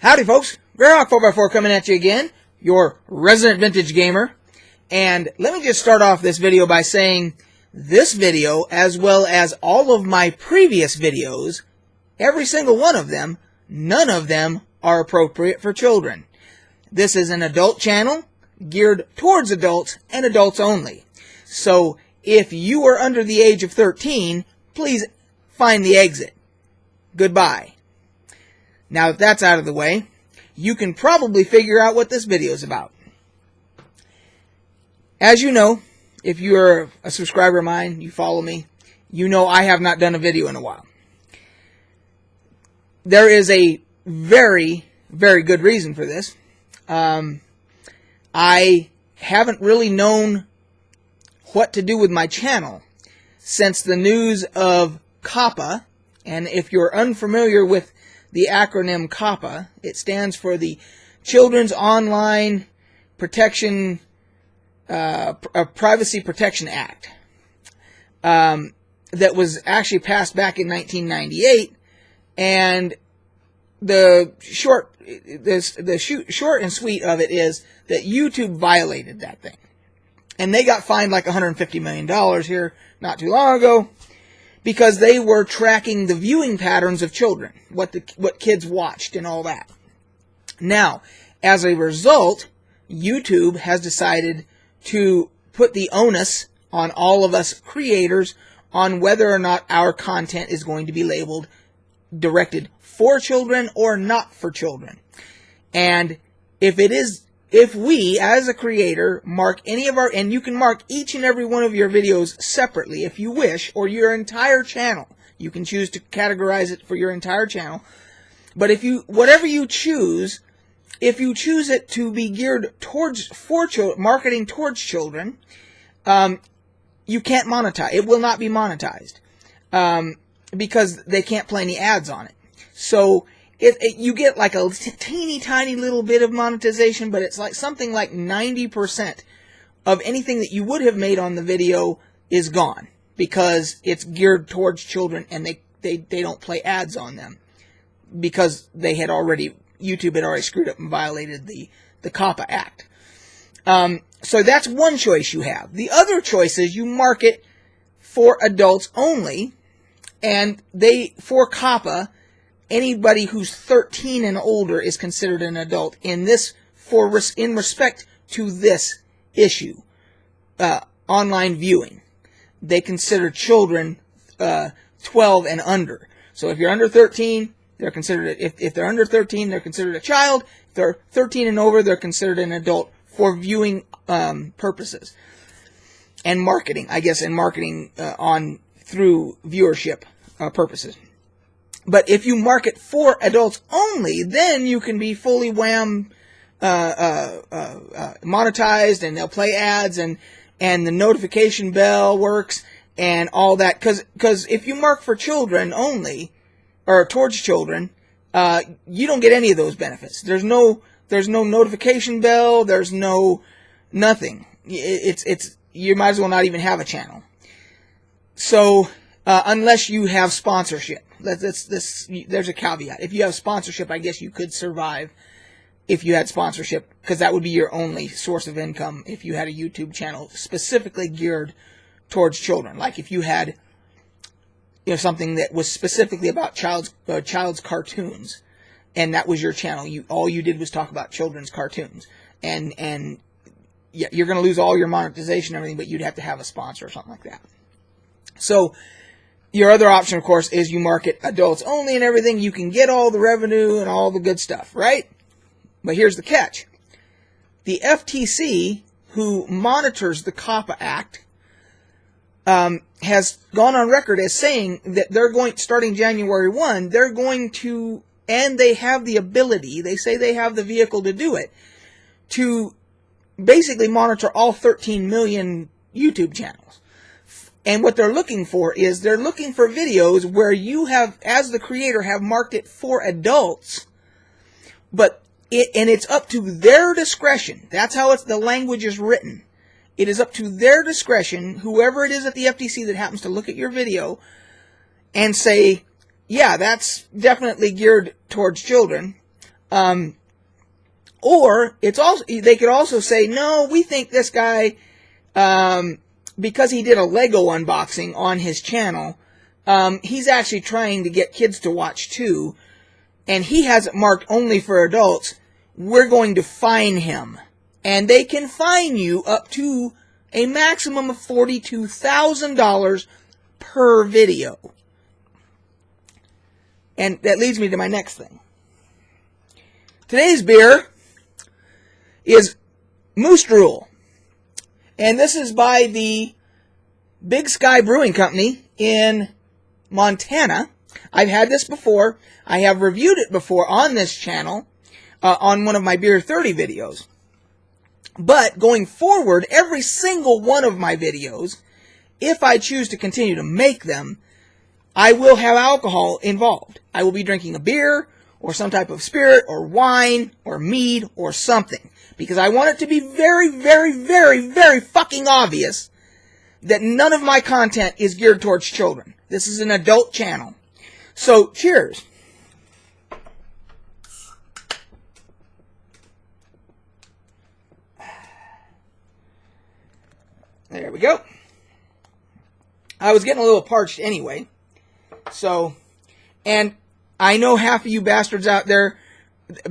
Howdy folks, Greyhawk 4x4 coming at you again, your resident vintage gamer. And let me just start off this video by saying this video, as well as all of my previous videos, every single one of them, none of them are appropriate for children. This is an adult channel geared towards adults and adults only. So if you are under the age of 13, please find the exit. Goodbye. Now that that's out of the way, you can probably figure out what this video is about. As you know, if you are a subscriber of mine, you follow me, you know I have not done a video in a while. There is a very, very good reason for this. I haven't really known what to do with my channel since the news of COPPA, and if you're unfamiliar with the acronym COPPA, it stands for the Children's Online Protection Privacy Protection Act, that was actually passed back in 1998, and the short and sweet of it is that YouTube violated that thing, and they got fined like $150 million here not too long ago, because they were tracking the viewing patterns of children, what kids watched and all that. Now, as a result, YouTube has decided to put the onus on all of us creators on whether or not our content is going to be labeled directed for children or not for children. And if we, as a creator, mark any of our, and you can mark each and every one of your videos separately if you wish, or your entire channel. You can choose to categorize it for your entire channel. But whatever you choose, if you choose it to be geared for marketing towards children, you can't monetize. It will not be monetized, because they can't play any ads on it. So you get like a teeny tiny little bit of monetization, but it's like something like 90% of anything that you would have made on the video is gone because it's geared towards children, and they don't play ads on them because YouTube had already screwed up and violated the COPPA Act. So that's one choice you have. The other choice is you market for adults only, and for COPPA, anybody who's 13 and older is considered an adult in respect to this issue, online viewing. They consider children 12 and under. So if you're under 13, they're considered, if they're under 13, they're considered a child. If they're 13 and over, they're considered an adult for viewing purposes and marketing, I guess, and marketing through viewership purposes. But if you market for adults only, then you can be fully monetized, and they'll play ads, and the notification bell works and all that. Because if you mark for children only, or towards children, you don't get any of those benefits. There's no notification bell. There's nothing. You might as well not even have a channel. So unless you have sponsorship. There's a caveat. If you have sponsorship, I guess you could survive if you had sponsorship, because that would be your only source of income if you had a YouTube channel specifically geared towards children. Like if you had, something that was specifically about child's cartoons, and that was your channel. All you did was talk about children's cartoons, and yeah, you're going to lose all your monetization and everything, but you'd have to have a sponsor or something like that. So your other option, of course, is you market adults only and everything. You can get all the revenue and all the good stuff, right? But here's the catch. The FTC, who monitors the COPPA Act, has gone on record as saying that they're going, starting January 1, they're going to, and they have the ability, they say they have the vehicle to do it, to basically monitor all 13 million YouTube channels. And what they're looking for is they're looking for videos where you have, as the creator, have marked it for adults, but it's up to their discretion. That's how the language is written. It is up to their discretion, whoever it is at the FTC that happens to look at your video and say, yeah, that's definitely geared towards children. Or it's also, they could also say, no, we think this guy, because he did a Lego unboxing on his channel, he's actually trying to get kids to watch too, and he has it marked only for adults. We're going to fine him. And they can fine you up to a maximum of $42,000 per video. And that leads me to my next thing. Today's beer is Moose Drool. And this is by the Big Sky Brewing Company in Montana. I've had this before. I have reviewed it before on this channel, on one of my Beer 30 videos. But going forward, every single one of my videos, if I choose to continue to make them, I will have alcohol involved. I will be drinking a beer, or some type of spirit, or wine, or mead, or something. Because I want it to be very, very, very, very fucking obvious that none of my content is geared towards children. This is an adult channel. So, cheers. There we go. I was getting a little parched anyway. So, and I know half of you bastards out there,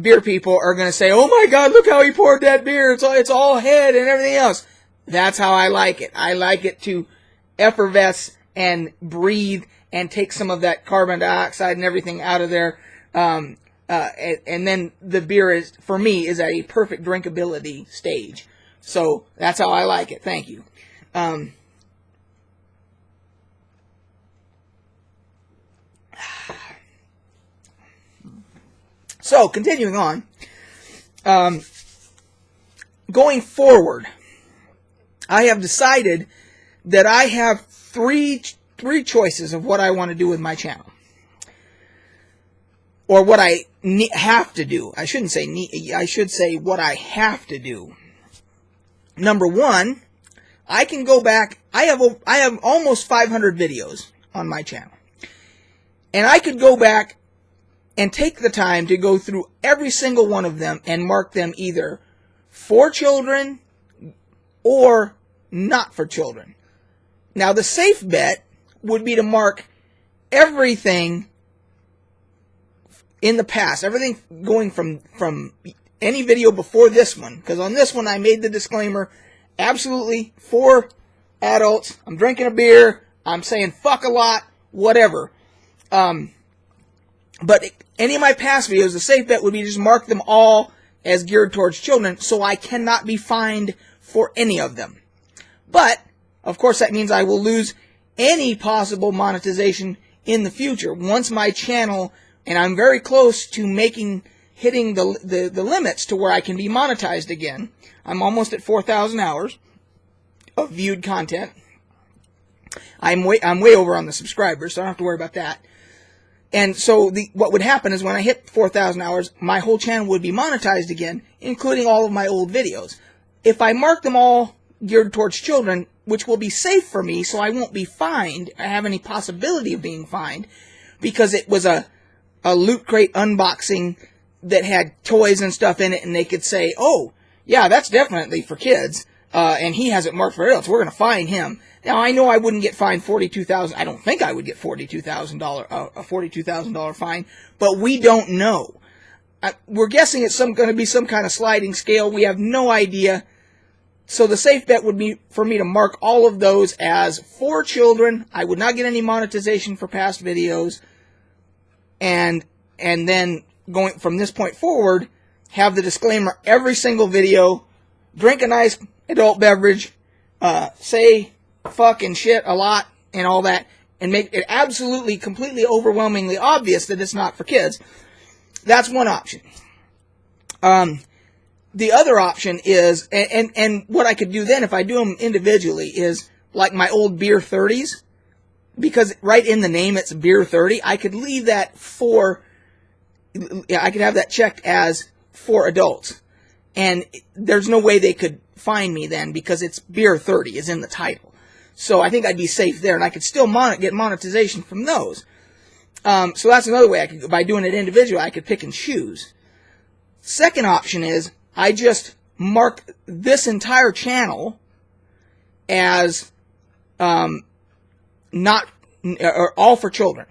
beer people, are going to say, oh my God, look how he poured that beer. It's all head and everything else. That's how I like it. I like it to effervesce and breathe and take some of that carbon dioxide and everything out of there. And then the beer is, for me, is at a perfect drinkability stage. So that's how I like it. Thank you. So, continuing on, going forward, I have decided that I have three choices of what I want to do with my channel. Or what I have to do. I shouldn't say need, I should say what I have to do. Number one, I can go back, I have almost 500 videos on my channel. And I could go back and take the time to go through every single one of them and mark them either for children or not for children. Now, the safe bet would be to mark everything in the past, everything going from any video before this one, because on this one I made the disclaimer, absolutely for adults, I'm drinking a beer, I'm saying fuck a lot, whatever. But any of my past videos, the safe bet would be to just mark them all as geared towards children, so I cannot be fined for any of them. But, of course, that means I will lose any possible monetization in the future. Once my channel, and I'm very close to hitting the limits to where I can be monetized again. I'm almost at 4,000 hours of viewed content. I'm way over on the subscribers, so I don't have to worry about that. And so what would happen is when I hit 4,000 hours, my whole channel would be monetized again, including all of my old videos. If I mark them all geared towards children, which will be safe for me, so I won't be fined, I have any possibility of being fined, because it was a Loot Crate unboxing that had toys and stuff in it, and they could say, oh, yeah, that's definitely for kids, and he has it marked for adults, we're going to fine him. Now, I know I wouldn't get fined $42,000. I don't think I would get a $42,000 fine, but we don't know. We're guessing it's going to be some kind of sliding scale. We have no idea. So the safe bet would be for me to mark all of those as for children. I would not get any monetization for past videos. And then going from this point forward, have the disclaimer every single video, drink a nice adult beverage, say fuck and shit a lot and all that, and make it absolutely, completely, overwhelmingly obvious that it's not for kids. That's one option. The other option is, and what I could do then if I do them individually is, like my old Beer 30s, because right in the name it's Beer 30, I could leave that I could have that checked as for adults. And there's no way they could find me then because it's Beer 30 is in the title. So I think I'd be safe there, and I could still get monetization from those. So that's another way I could, by doing it individually, I could pick and choose. Second option is I just mark this entire channel as not or all for children.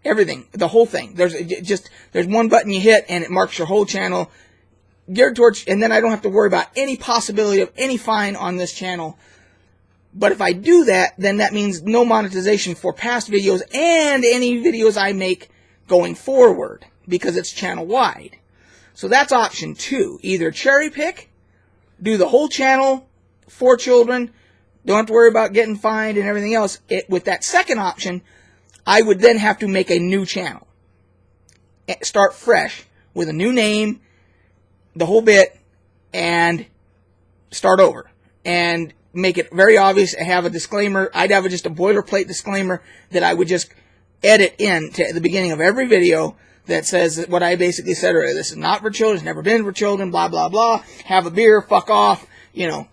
Everything, the whole thing. There's one button you hit and it marks your whole channel geared towards, and then I don't have to worry about any possibility of any fine on this channel. But if I do that, then that means no monetization for past videos and any videos I make going forward, because it's channel wide. So that's option 2. Either cherry pick, do the whole channel for children, don't have to worry about getting fined and everything else. With that second option, I would then have to make a new channel. Start fresh with a new name, the whole bit, and start over. And make it very obvious, have a disclaimer. I'd have just a boilerplate disclaimer that I would just edit in to the beginning of every video that says what I basically said earlier. This is not for children, it's never been for children, blah, blah, blah. Have a beer, fuck off, you know.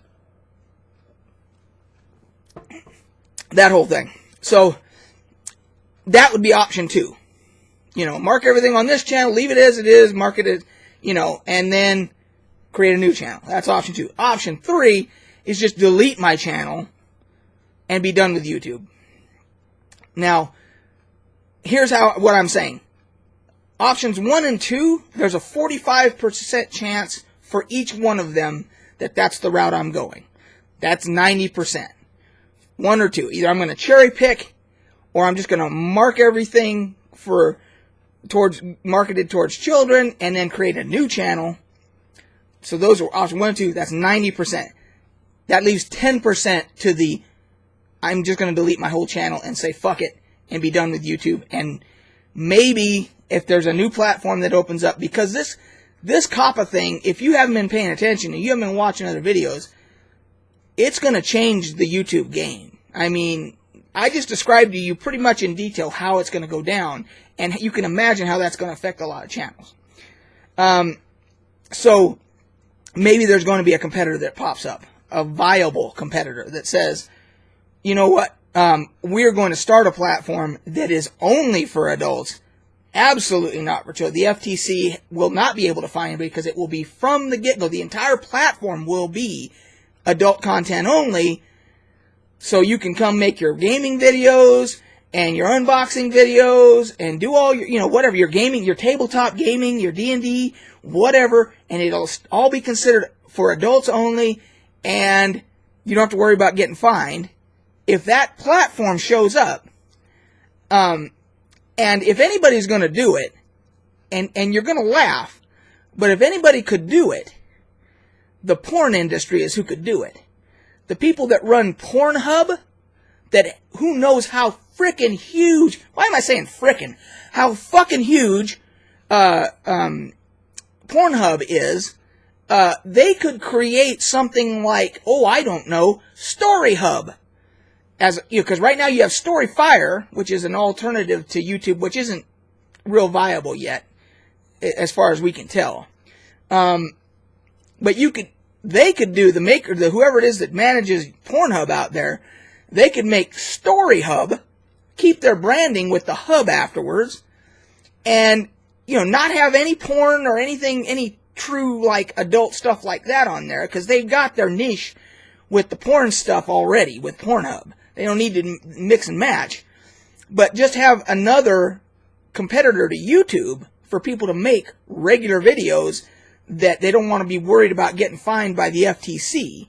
That whole thing. So, that would be option 2. You know, mark everything on this channel, leave it as it is, mark it as, you know, and then create a new channel. That's option 2. Option 3 is just delete my channel and be done with YouTube. Now, here's what I'm saying. Options 1 and 2, there's a 45% chance for each one of them that that's the route I'm going. That's 90%. 1 or 2. Either I'm going to cherry pick, or I'm just going to mark everything marketed towards children and then create a new channel. So those are option 1 and 2. That's 90%. That leaves 10% to I'm just going to delete my whole channel and say fuck it and be done with YouTube. And maybe if there's a new platform that opens up, because this COPPA thing, if you haven't been paying attention and you haven't been watching other videos, it's going to change the YouTube game. I mean, I just described to you pretty much in detail how it's going to go down, and you can imagine how that's going to affect a lot of channels. So maybe there's going to be a competitor that pops up, a viable competitor that says, you know what, we're going to start a platform that is only for adults, absolutely not for children. The FTC will not be able to find anybody because it will be from the get-go. The entire platform will be adult content only, so you can come make your gaming videos and your unboxing videos and do all your, you know, whatever, your gaming, your tabletop gaming, your D&D, whatever, and it'll all be considered for adults only, and you don't have to worry about getting fined. If that platform shows up, and if anybody's going to do it, and you're going to laugh, but if anybody could do it, the porn industry is who could do it. The people that run Pornhub, that who knows how frickin' huge, why am I saying frickin'? How fucking huge Pornhub is, they could create something like, oh, I don't know, Story Hub. As you know, because right now you have Storyfire, which is an alternative to YouTube, which isn't real viable yet, as far as we can tell. But they could do, whoever it is that manages Pornhub out there, they could make Story Hub, keep their branding with the hub afterwards, and, you know, not have any porn or anything, any true, like, adult stuff like that on there, because they've got their niche with the porn stuff already, with Pornhub. They don't need to mix and match. But just have another competitor to YouTube for people to make regular videos that they don't want to be worried about getting fined by the FTC,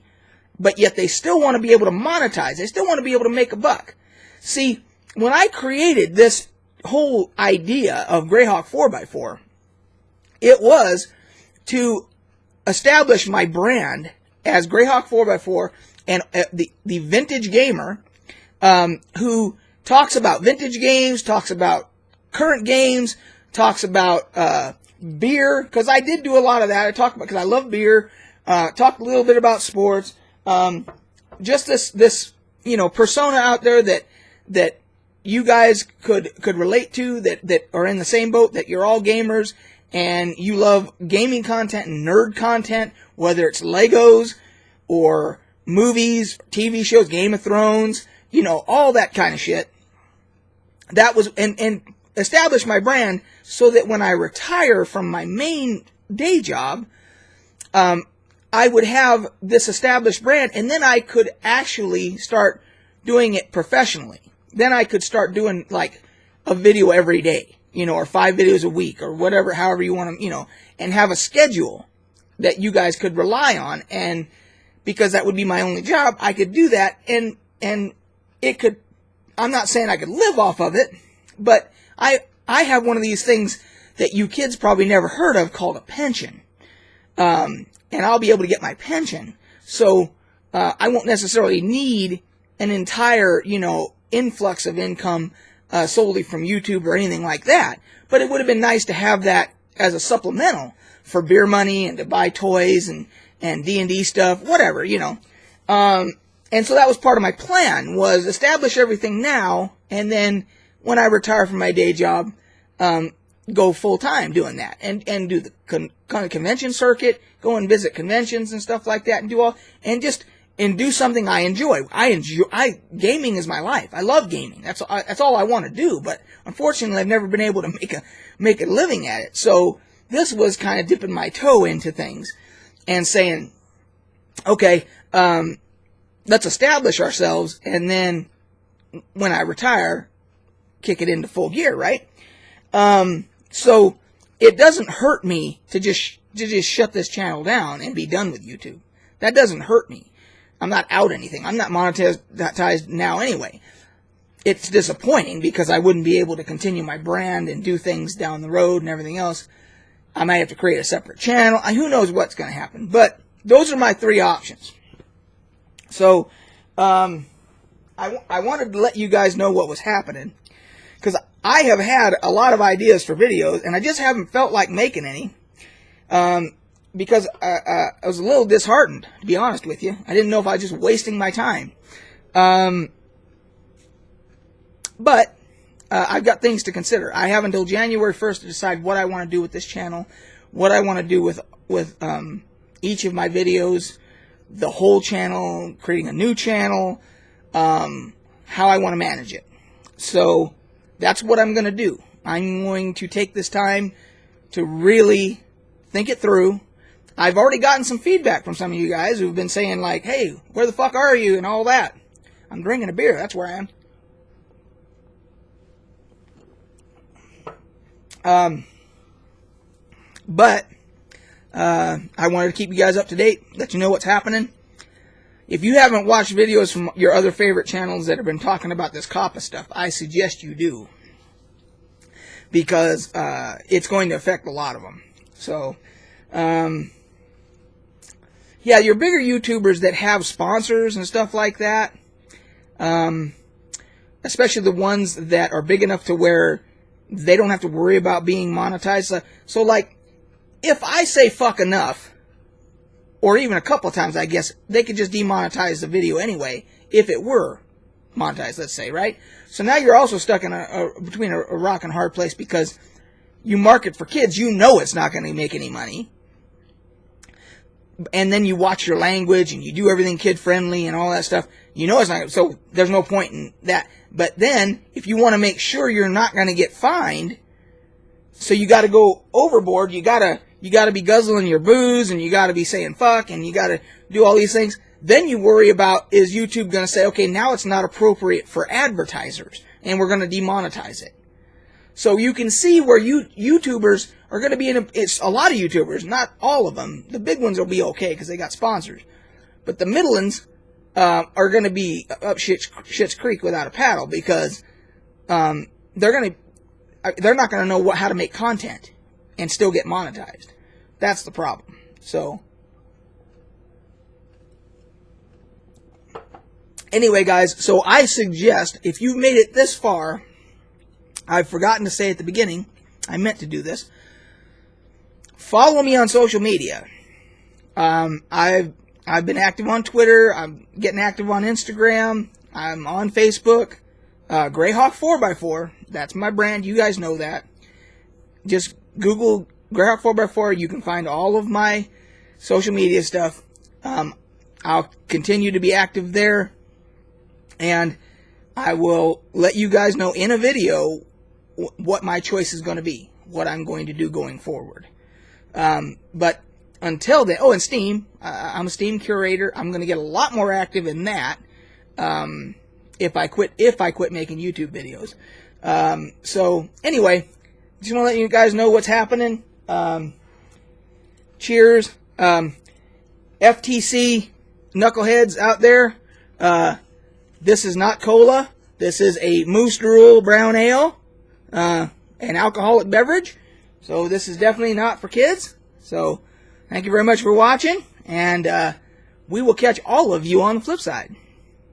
but yet they still want to be able to monetize. They still want to be able to make a buck. See, when I created this whole idea of Greyhawk 4x4, it was to establish my brand as Greyhawk 4x4 and the vintage gamer who talks about vintage games, talks about current games, talks about beer, because I did do a lot of that. I talked about, because I love beer, talked a little bit about sports, just this you know, persona out there that you guys could relate to, that are in the same boat, that you're all gamers and you love gaming content and nerd content, whether it's Legos or movies, TV shows, Game of Thrones, you know, all that kind of shit. That was, and establish my brand so that when I retire from my main day job, I would have this established brand, and then I could actually start doing it professionally. Then I could start doing like a video every day, or 5 videos a week, or whatever, however you want to, and have a schedule that you guys could rely on. And because that would be my only job, I could do that, and it could, I'm not saying I could live off of it, but I have one of these things that you kids probably never heard of called a pension. And I'll be able to get my pension. So, I won't necessarily need an entire, influx of income, solely from YouTube or anything like that. But it would have been nice to have that as a supplemental for beer money and to buy toys and D&D stuff, whatever, and so that was part of my plan, was establish everything now, and then when I retire from my day job, go full-time doing that, and do the convention circuit, go and visit conventions and stuff like that, and do something I enjoy. Gaming is my life. I love gaming. That's all I want to do, but unfortunately I've never been able to make a living at it. So this was kind of dipping my toe into things and saying, okay, let's establish ourselves, and then when I retire, kick it into full gear, right? So it doesn't hurt me to just shut this channel down and be done with YouTube. That doesn't hurt me. I'm not out anything. I'm not monetized now anyway. It's disappointing because I wouldn't be able to continue my brand and do things down the road and everything else. I might have to create a separate channel. Who knows what's going to happen. But those are my 3 options. So, I wanted to let you guys know what was happening, because I have had a lot of ideas for videos, and I just haven't felt like making any, because I was a little disheartened, to be honest with you. I didn't know if I was just wasting my time. But I've got things to consider. I have until January 1st to decide what I want to do with this channel, what I want to do with each of my videos, the whole channel, creating a new channel, how I want to manage it. So that's what I'm going to do. I'm going to take this time to really think it through. I've already gotten some feedback from some of you guys who've been saying like, hey, where the fuck are you and all that. I'm drinking a beer. That's where I am. But I wanted to keep you guys up to date, let you know what's happening. If you haven't watched videos from your other favorite channels that have been talking about this COPPA stuff, I suggest you do, because it's going to affect a lot of them. So, yeah, your bigger YouTubers that have sponsors and stuff like that, especially the ones that are big enough to where they don't have to worry about being monetized. So like, if I say fuck enough, or even a couple of times, I guess, they could just demonetize the video anyway, if it were monetized, let's say, right? So now you're also stuck in between a rock and hard place, because you market for kids, you know it's not going to make any money. And then you watch your language, and you do everything kid-friendly and all that stuff. You know it's not, so there's no point in that. But then, if you want to make sure you're not going to get fined, so you got to go overboard, you got to be guzzling your booze, and you got to be saying fuck, and you got to do all these things. Then you worry about, is YouTube going to say, okay, now it's not appropriate for advertisers, and we're going to demonetize it. So you can see where YouTubers are going to be it's a lot of YouTubers, not all of them. The big ones will be okay because they got sponsors. But the middle ones are going to be up shit's creek without a paddle, because they're not going to know how to make content and still get monetized. That's the problem. So, anyway, guys, so I suggest, if you've made it this far, I've forgotten to say at the beginning, I meant to do this, follow me on social media. I've been active on Twitter, I'm getting active on Instagram, I'm on Facebook, Greyhawk 4x4, that's my brand, you guys know that. Just Google Greyhawk 4x4, you can find all of my social media stuff. I'll continue to be active there, and I will let you guys know in a video what my choice is going to be, what I'm going to do going forward. But until then, oh, and Steam. I'm a Steam curator. I'm going to get a lot more active in that if I quit making YouTube videos. So anyway, just want to let you guys know what's happening. Cheers. FTC knuckleheads out there. This is not cola. This is a Moose Drool Brown Ale, an alcoholic beverage. So this is definitely not for kids. So thank you very much for watching, and we will catch all of you on the flip side.